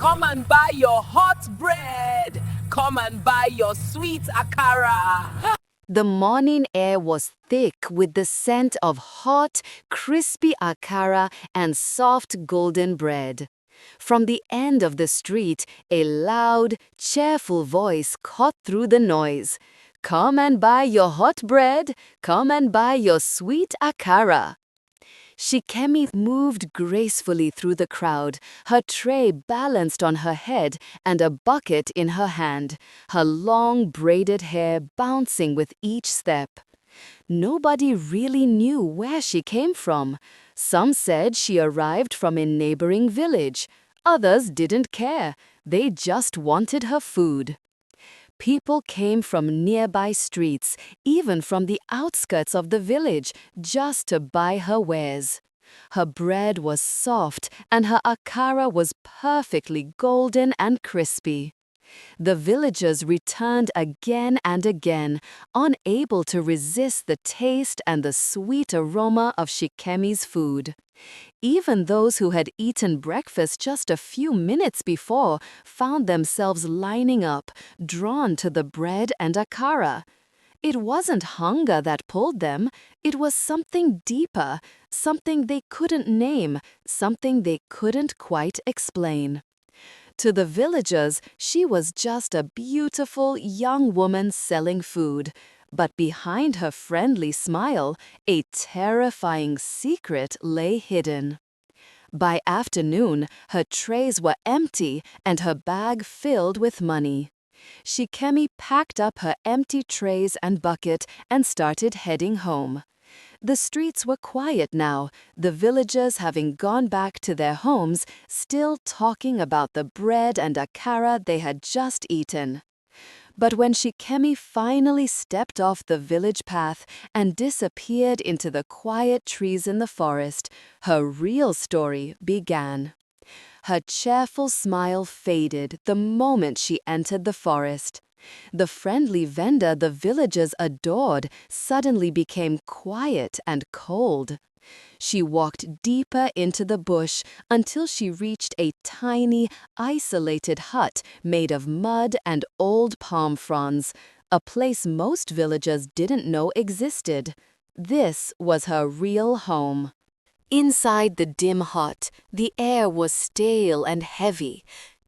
Come and buy your hot bread. Come and buy your sweet Akara. The morning air was thick with the scent of hot, crispy akara and soft golden bread. From the end of the street, a loud, cheerful voice caught through the noise. Come and buy your hot bread. Come and buy your sweet akara. Shikemi moved gracefully through the crowd, her tray balanced on her head and a bucket in her hand, her long braided hair bouncing with each step. Nobody really knew where she came from. Some said she arrived from a neighboring village. Others didn't care. They just wanted her food. People came from nearby streets, even from the outskirts of the village, just to buy her wares. Her bread was soft and her akara was perfectly golden and crispy. The villagers returned again and again, unable to resist the taste and the sweet aroma of Shikemi's food. Even those who had eaten breakfast just a few minutes before found themselves lining up, drawn to the bread and akara. It wasn't hunger that pulled them, it was something deeper, something they couldn't name, something they couldn't quite explain. To the villagers, she was just a beautiful young woman selling food. But behind her friendly smile, a terrifying secret lay hidden. By afternoon, her trays were empty and her bag filled with money. Shikemi packed up her empty trays and bucket and started heading home. The streets were quiet now, the villagers having gone back to their homes, still talking about the bread and akara they had just eaten. But when Shikemi finally stepped off the village path and disappeared into the quiet trees in the forest, her real story began. Her cheerful smile faded the moment she entered the forest. The friendly vendor the villagers adored suddenly became quiet and cold. She walked deeper into the bush until she reached a tiny, isolated hut made of mud and old palm fronds, a place most villagers didn't know existed. This was her real home. Inside the dim hut, the air was stale and heavy.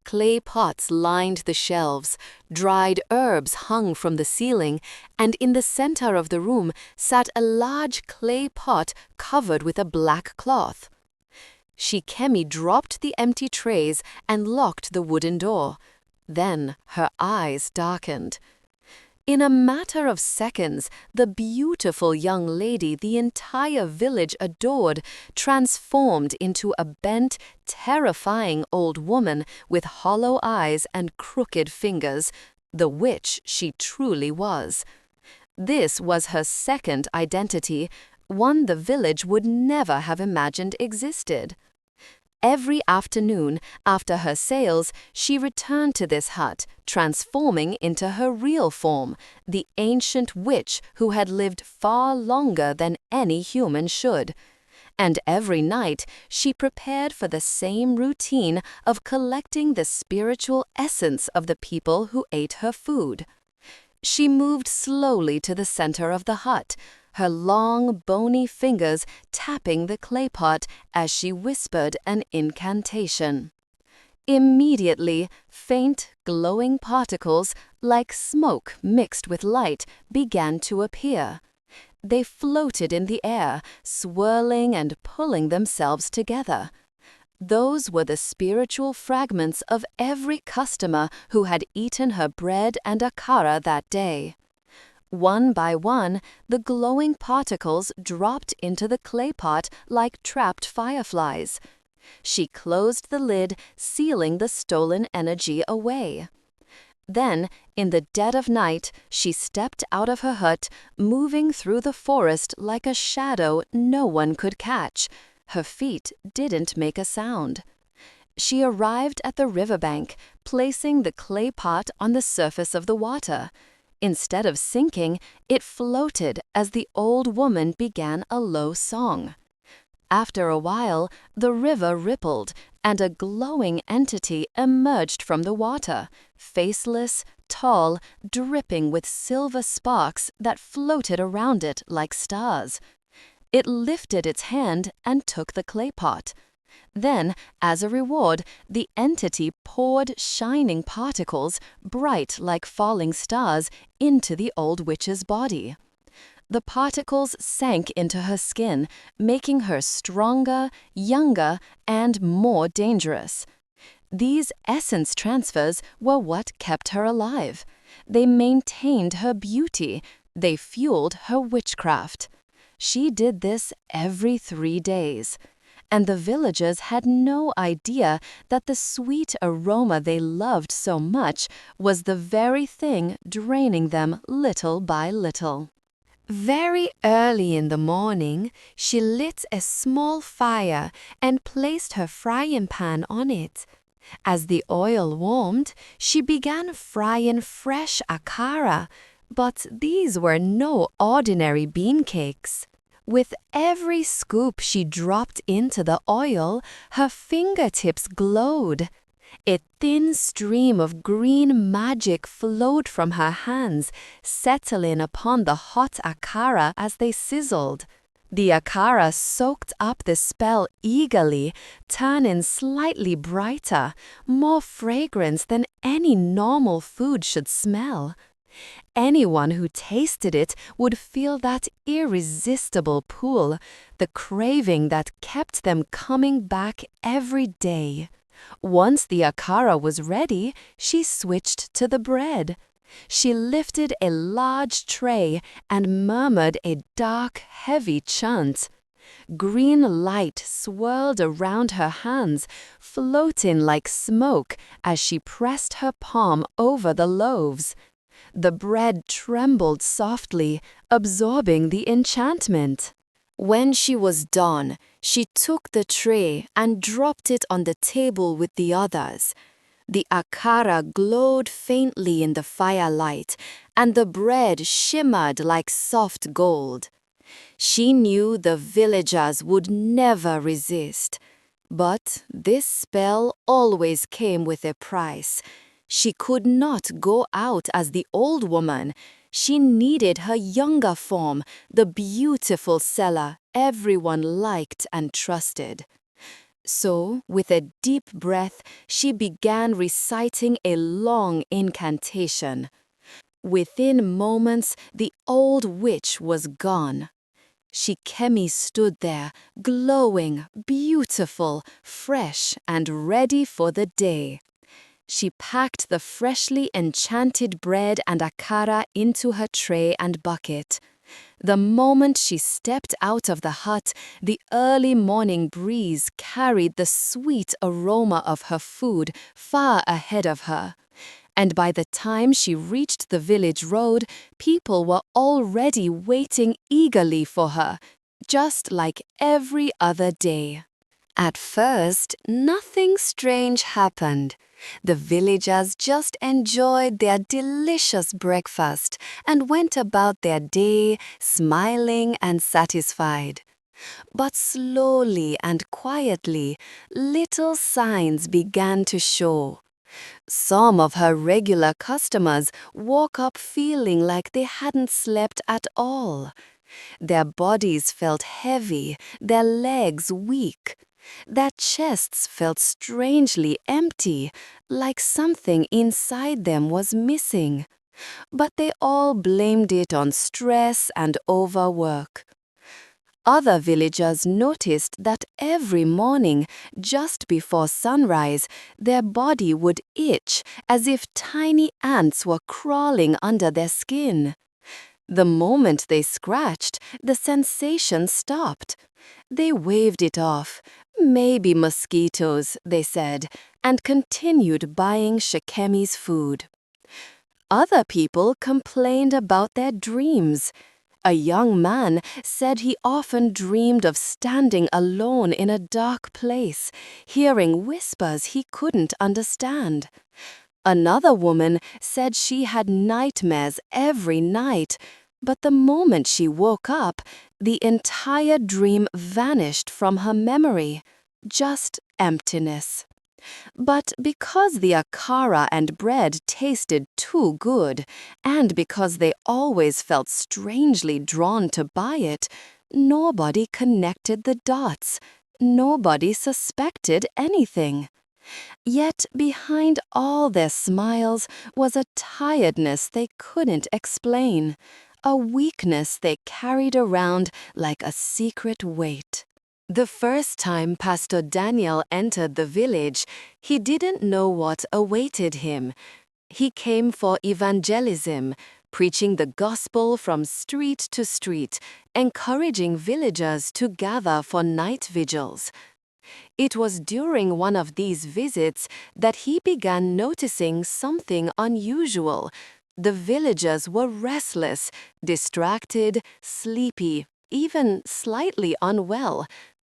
Clay pots lined the shelves, dried herbs hung from the ceiling, and in the center of the room sat a large clay pot covered with a black cloth. Shikemi dropped the empty trays and locked the wooden door. Then her eyes darkened. In a matter of seconds, the beautiful young lady the entire village adored transformed into a bent, terrifying old woman with hollow eyes and crooked fingers, the witch she truly was. This was her second identity, one the village would never have imagined existed. Every afternoon, after her sales, she returned to this hut, transforming into her real form, the ancient witch who had lived far longer than any human should. And every night, she prepared for the same routine of collecting the spiritual essence of the people who ate her food. She moved slowly to the center of the hut, her long, bony fingers tapping the clay pot as she whispered an incantation. Immediately, faint, glowing particles, like smoke mixed with light, began to appear. They floated in the air, swirling and pulling themselves together. Those were the spiritual fragments of every customer who had eaten her bread and akara that day. One by one, the glowing particles dropped into the clay pot like trapped fireflies. She closed the lid, sealing the stolen energy away. Then, in the dead of night, she stepped out of her hut, moving through the forest like a shadow no one could catch. Her feet didn't make a sound. She arrived at the riverbank, placing the clay pot on the surface of the water. Instead of sinking, it floated as the old woman began a low song. After a while, the river rippled, and a glowing entity emerged from the water, faceless, tall, dripping with silver sparks that floated around it like stars. It lifted its hand and took the clay pot. Then, as a reward, the entity poured shining particles, bright like falling stars, into the old witch's body. The particles sank into her skin, making her stronger, younger, and more dangerous. These essence transfers were what kept her alive. They maintained her beauty. They fueled her witchcraft. She did this every 3 days. And the villagers had no idea that the sweet aroma they loved so much was the very thing draining them little by little. Very early in the morning, she lit a small fire and placed her frying pan on it. As the oil warmed, she began frying fresh akara, but these were no ordinary bean cakes. With every scoop she dropped into the oil, her fingertips glowed. A thin stream of green magic flowed from her hands, settling upon the hot akara as they sizzled. The akara soaked up the spell eagerly, turning slightly brighter, more fragrant than any normal food should smell. Anyone who tasted it would feel that irresistible pull, the craving that kept them coming back every day. Once the akara was ready, she switched to the bread. She lifted a large tray and murmured a dark, heavy chant. Green light swirled around her hands, floating like smoke as she pressed her palm over the loaves. The bread trembled softly, absorbing the enchantment. When she was done, she took the tray and dropped it on the table with the others. The akara glowed faintly in the firelight, and the bread shimmered like soft gold. She knew the villagers would never resist. But this spell always came with a price. She could not go out as the old woman. She needed her younger form, the beautiful Sela everyone liked and trusted. So, with a deep breath, she began reciting a long incantation. Within moments, the old witch was gone. Shikemi stood there, glowing, beautiful, fresh, and ready for the day. She packed the freshly enchanted bread and akara into her tray and bucket. The moment she stepped out of the hut, the early morning breeze carried the sweet aroma of her food far ahead of her. And by the time she reached the village road, people were already waiting eagerly for her, just like every other day. At first, nothing strange happened. The villagers just enjoyed their delicious breakfast and went about their day smiling and satisfied. But slowly and quietly, little signs began to show. Some of her regular customers woke up feeling like they hadn't slept at all. Their bodies felt heavy, their legs weak. Their chests felt strangely empty, like something inside them was missing. But they all blamed it on stress and overwork. Other villagers noticed that every morning, just before sunrise, their body would itch as if tiny ants were crawling under their skin. The moment they scratched, the sensation stopped. They waved it off. Maybe mosquitoes, they said, and continued buying Shikemi's food. Other people complained about their dreams. A young man said he often dreamed of standing alone in a dark place, hearing whispers he couldn't understand. Another woman said she had nightmares every night, but the moment she woke up, the entire dream vanished from her memory, just emptiness. But because the akara and bread tasted too good, and because they always felt strangely drawn to buy it, nobody connected the dots. Nobody suspected anything. Yet behind all their smiles was a tiredness they couldn't explain, a weakness they carried around like a secret weight. The first time Pastor Daniel entered the village, he didn't know what awaited him. He came for evangelism, preaching the gospel from street to street, encouraging villagers to gather for night vigils. It was during one of these visits that he began noticing something unusual. The villagers were restless, distracted, sleepy, even slightly unwell.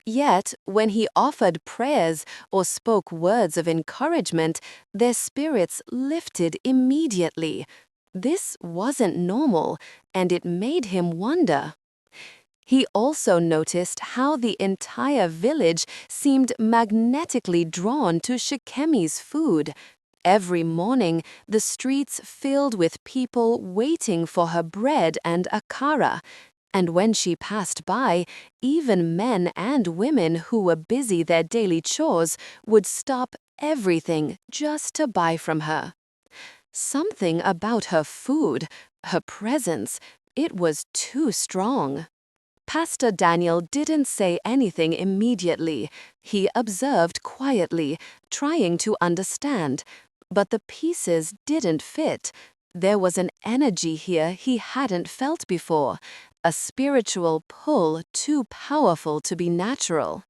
Yet, when he offered prayers or spoke words of encouragement, their spirits lifted immediately. This wasn't normal, and it made him wonder. He also noticed how the entire village seemed magnetically drawn to Shikemi's food. Every morning, the streets filled with people waiting for her bread and akara. And when she passed by, even men and women who were busy their daily chores would stop everything just to buy from her. Something about her food, her presence, it was too strong. Pastor Daniel didn't say anything immediately. He observed quietly, trying to understand. But the pieces didn't fit. There was an energy here he hadn't felt before, a spiritual pull too powerful to be natural.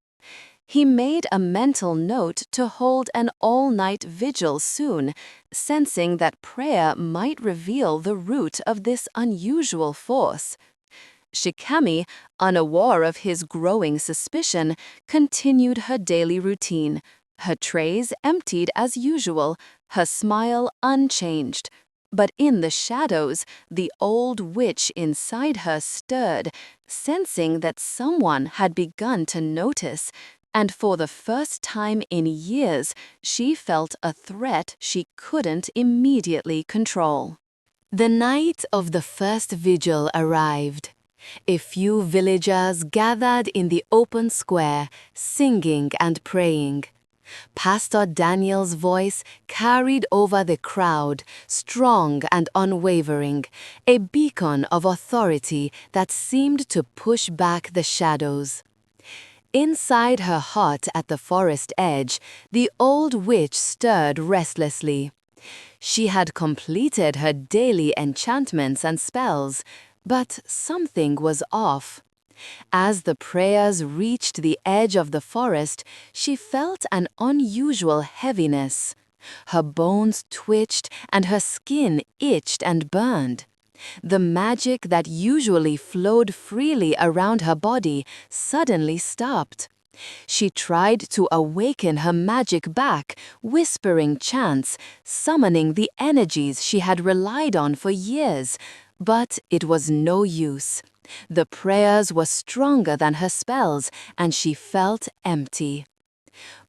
He made a mental note to hold an all-night vigil soon, sensing that prayer might reveal the root of this unusual force. Shikemi, unaware of his growing suspicion, continued her daily routine, her trays emptied as usual, her smile unchanged. But in the shadows, the old witch inside her stirred, sensing that someone had begun to notice, and for the first time in years, she felt a threat she couldn't immediately control. The night of the first vigil arrived. A few villagers gathered in the open square, singing and praying. Pastor Daniel's voice carried over the crowd, strong and unwavering, a beacon of authority that seemed to push back the shadows. Inside her hut at the forest edge, the old witch stirred restlessly. She had completed her daily enchantments and spells, but something was off. As the prayers reached the edge of the forest, she felt an unusual heaviness. Her bones twitched and her skin itched and burned. The magic that usually flowed freely around her body suddenly stopped. She tried to awaken her magic back, whispering chants, summoning the energies she had relied on for years. But it was no use. The prayers were stronger than her spells, and she felt empty.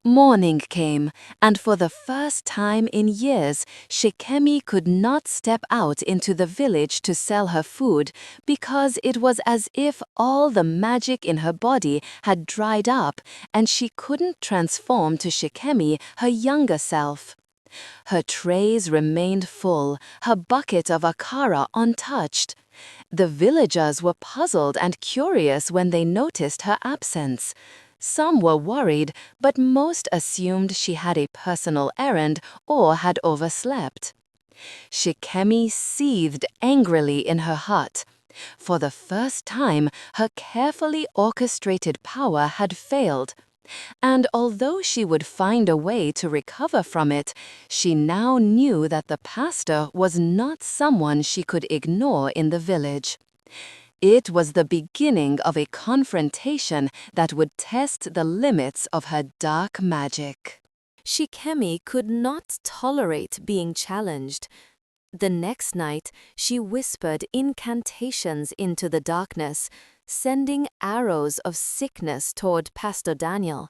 Morning came, and for the first time in years, Shikemi could not step out into the village to sell her food because it was as if all the magic in her body had dried up and she couldn't transform to Shikemi, her younger self. Her trays remained full, her bucket of akara untouched. The villagers were puzzled and curious when they noticed her absence. Some were worried, but most assumed she had a personal errand or had overslept. Shikemi seethed angrily in her hut. For the first time, her carefully orchestrated power had failed. And although she would find a way to recover from it, she now knew that the pastor was not someone she could ignore in the village. It was the beginning of a confrontation that would test the limits of her dark magic. Shikemi could not tolerate being challenged. The next night, she whispered incantations into the darkness, sending arrows of sickness toward Pastor Daniel.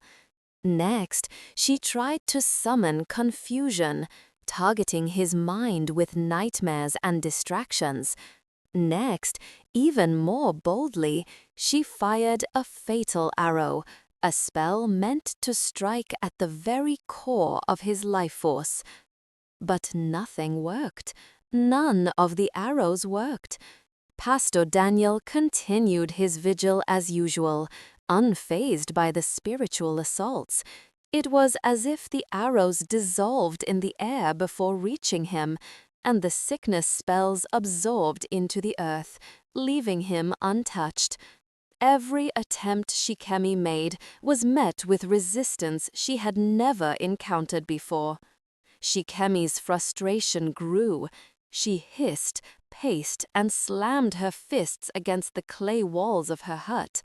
Next, she tried to summon confusion, targeting his mind with nightmares and distractions. Next, even more boldly, she fired a fatal arrow, a spell meant to strike at the very core of his life force. But nothing worked. None of the arrows worked. Pastor Daniel continued his vigil as usual, unfazed by the spiritual assaults. It was as if the arrows dissolved in the air before reaching him, and the sickness spells absorbed into the earth, leaving him untouched. Every attempt Shikemi made was met with resistance she had never encountered before. Shikemi's frustration grew. She hissed, paced, and slammed her fists against the clay walls of her hut.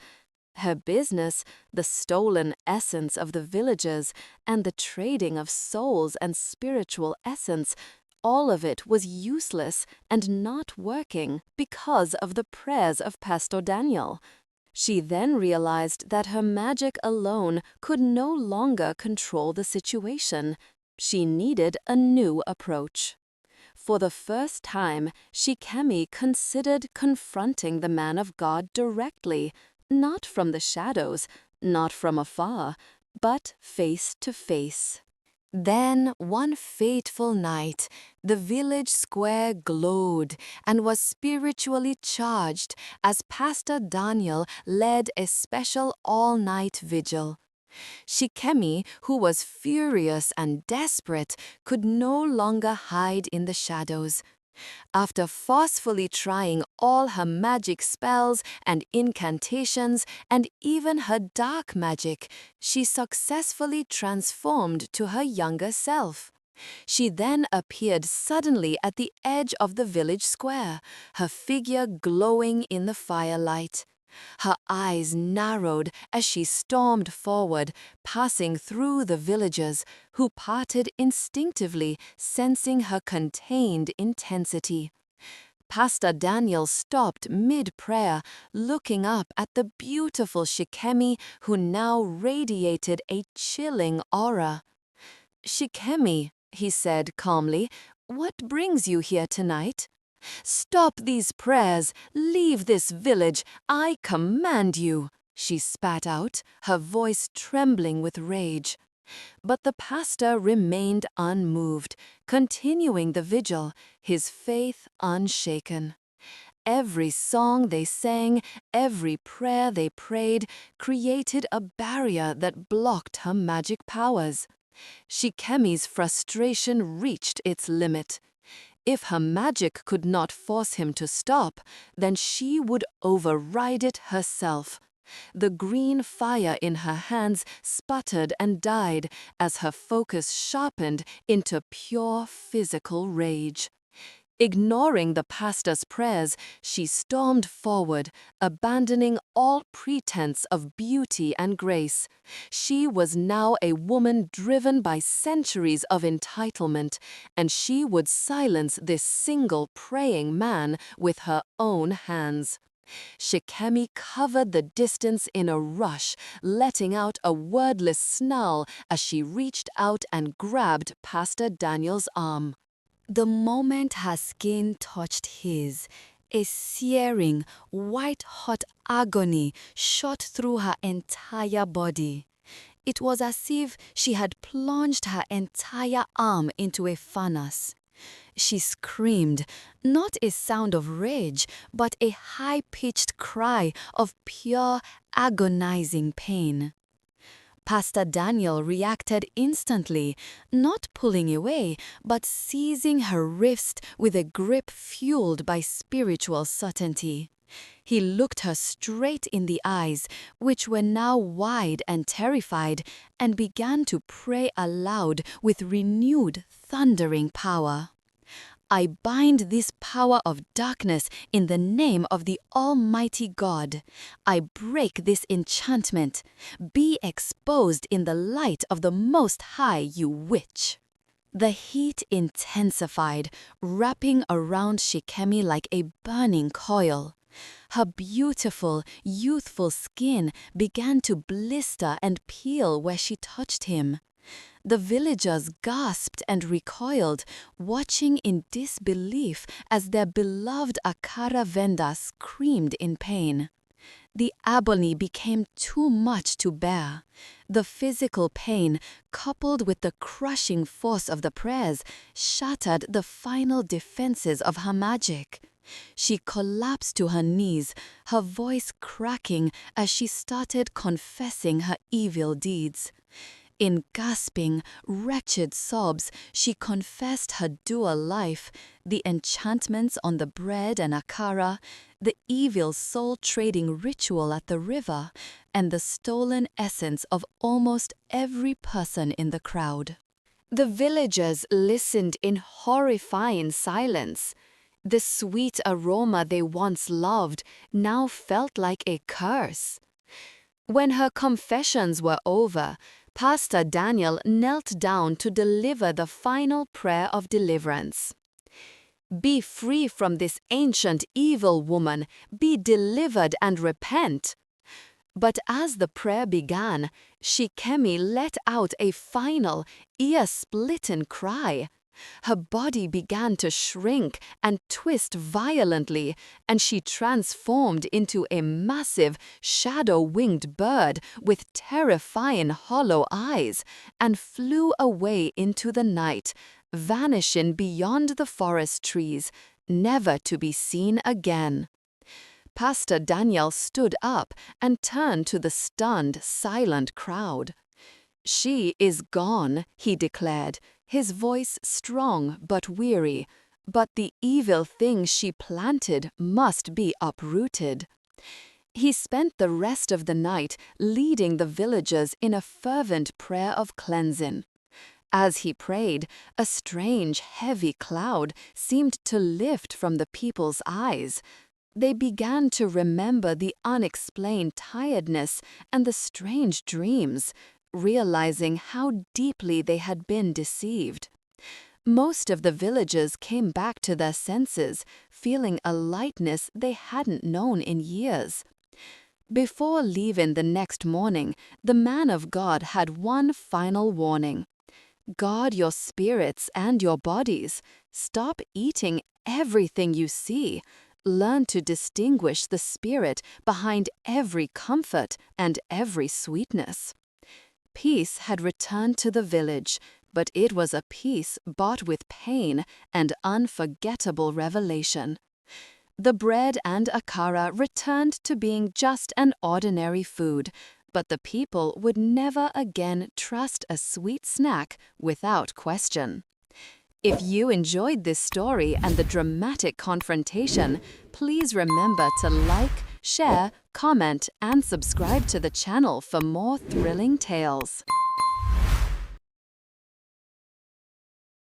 Her business, the stolen essence of the villagers, and the trading of souls and spiritual essence, all of it was useless and not working because of the prayers of Pastor Daniel. She then realized that her magic alone could no longer control the situation. She needed a new approach. For the first time, Shikemi considered confronting the man of God directly, not from the shadows, not from afar, but face to face. Then, one fateful night, the village square glowed and was spiritually charged as Pastor Daniel led a special all-night vigil. Shikemi, who was furious and desperate, could no longer hide in the shadows. After forcefully trying all her magic spells and incantations and even her dark magic, she successfully transformed to her younger self. She then appeared suddenly at the edge of the village square, her figure glowing in the firelight. Her eyes narrowed as she stormed forward, passing through the villagers, who parted instinctively, sensing her contained intensity. Pastor Daniel stopped mid-prayer, looking up at the beautiful Shikemi, who now radiated a chilling aura. "Shikemi," he said calmly, "what brings you here tonight?" "Stop these prayers! Leave this village! I command you!" she spat out, her voice trembling with rage. But the pastor remained unmoved, continuing the vigil, his faith unshaken. Every song they sang, every prayer they prayed, created a barrier that blocked her magic powers. Shikemi's frustration reached its limit. If her magic could not force him to stop, then she would override it herself. The green fire in her hands sputtered and died as her focus sharpened into pure physical rage. Ignoring the pastor's prayers, she stormed forward, abandoning all pretense of beauty and grace. She was now a woman driven by centuries of entitlement, and she would silence this single praying man with her own hands. Shikemi covered the distance in a rush, letting out a wordless snarl as she reached out and grabbed Pastor Daniel's arm. The moment her skin touched his, a searing, white-hot agony shot through her entire body. It was as if she had plunged her entire arm into a furnace. She screamed, not a sound of rage, but a high-pitched cry of pure, agonizing pain. Pastor Daniel reacted instantly, not pulling away, but seizing her wrist with a grip fueled by spiritual certainty. He looked her straight in the eyes, which were now wide and terrified, and began to pray aloud with renewed, thundering power. "I bind this power of darkness in the name of the Almighty God. I break this enchantment. Be exposed in the light of the Most High, you witch." The heat intensified, wrapping around Shikemi like a burning coil. Her beautiful, youthful skin began to blister and peel where she touched him. The villagers gasped and recoiled, watching in disbelief as their beloved Akara Venda screamed in pain. The agony became too much to bear. The physical pain, coupled with the crushing force of the prayers, shattered the final defenses of her magic. She collapsed to her knees, her voice cracking as she started confessing her evil deeds. In gasping, wretched sobs, she confessed her dual life, the enchantments on the bread and Akara, the evil soul-trading ritual at the river, and the stolen essence of almost every person in the crowd. The villagers listened in horrifying silence. The sweet aroma they once loved now felt like a curse. When her confessions were over, Pastor Daniel knelt down to deliver the final prayer of deliverance. "Be free from this ancient evil woman, be delivered and repent." But as the prayer began, Shikemi let out a final, ear-splitting cry. Her body began to shrink and twist violently, and she transformed into a massive, shadow-winged bird with terrifying hollow eyes, and flew away into the night, vanishing beyond the forest trees, never to be seen again. Pastor Daniel stood up and turned to the stunned, silent crowd. "She is gone," he declared, his voice strong but weary, "but the evil thing she planted must be uprooted." He spent the rest of the night leading the villagers in a fervent prayer of cleansing. As he prayed, a strange, heavy cloud seemed to lift from the people's eyes. They began to remember the unexplained tiredness and the strange dreams, realizing how deeply they had been deceived. Most of the villagers came back to their senses, feeling a lightness they hadn't known in years. Before leaving the next morning, the man of God had one final warning. "Guard your spirits and your bodies. Stop eating everything you see. Learn to distinguish the spirit behind every comfort and every sweetness." Peace had returned to the village, but it was a peace bought with pain and unforgettable revelation. The bread and Akara returned to being just an ordinary food, but the people would never again trust a sweet snack without question. If you enjoyed this story and the dramatic confrontation, please remember to like, share, comment, and subscribe to the channel for more thrilling tales.